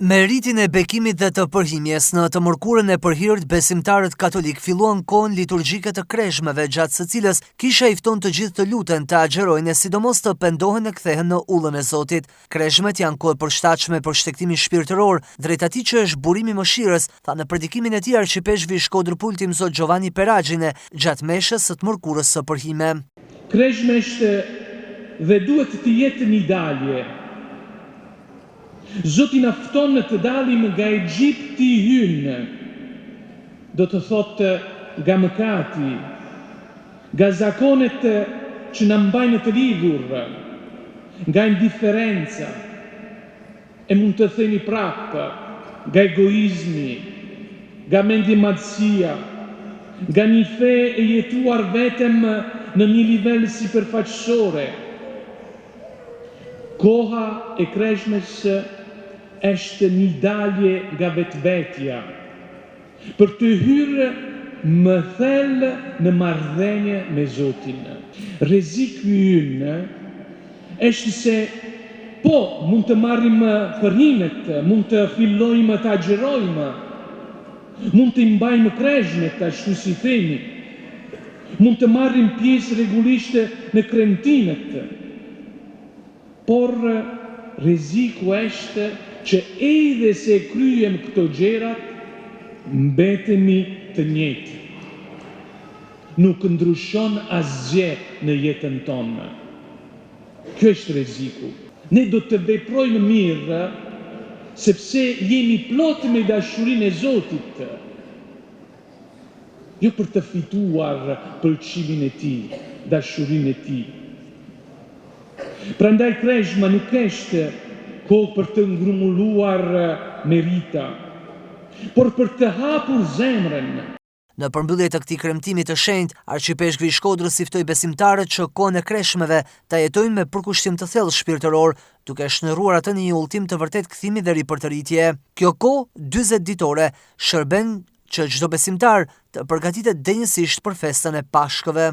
Me rritin e bekimit dhe të përhimjes në të mërkurën e përhirët, besimtarët katolik filluan kohën liturgjike të kreshmeve, gjatë së cilës kisha i fton të gjithë të luten, të agjerojnë e sidomos të pendohen e kthehen në ullën e Zotit. Kreshmet janë kohë përshtatshme për shtektimin shpirtëror, drejt atij që është burimi mëshirës, tha në predikimin e tij arqipeshvi Shkodër Pultim Zot Giovanni Peragjine, gjatë meshës së të mërkurës së përhime. Kreshme është dhe duhet të jetë një dalje. Zoti na fton në të dalim nga Egjipti hynë, do të thotë nga mëkati, nga zakonet që na mbajnë të lidhur, nga indiferenca, e mund të themi prapë, nga egoizmi, nga mendimadësia, nga një fe e jetuar vetëm në një nivel sipërfaqësore. Koha e kreshmes është një dalje nga vetvetja, për të hyrë më thellë në marrëdhënie me Zotin. Rreziku ynë është se mund të marrim përhimet, mund të fillojmë të agjerojmë, mund të mbajmë kreshmet, ashtu si themi, mund të marrim pjesë rregullisht në kremtimet, por rreziku është që edhe se kryem këto gjërat, mbetemi të njëjtë. Nuk ndryshon asgjë në jetën tonë. Kjo është rreziku. Ne do të veprojmë mirë, sepse jemi plot me dashurinë e Zotit, jo për të fituar pëlqimin e tij, dashurinë e tij. Prandaj kreshma nuk është kohë për të ngrumulluar merita, por për të hapur zemrën. Në përmbyllje të këtij kremtimi të shenjtë, arqipeshkvi i Shkodrës i ftoi besimtarët që kohën e kreshmeve ta jetojnë me përkushtim të thellë shpirtëror, duke shndërruar atë në një udhëtim të vërtet kthimi dhe ripërtëritje. Kjo kohë 40 ditore shërben që çdo besimtar të përgatitet denjësisht për festën e Pashkëve.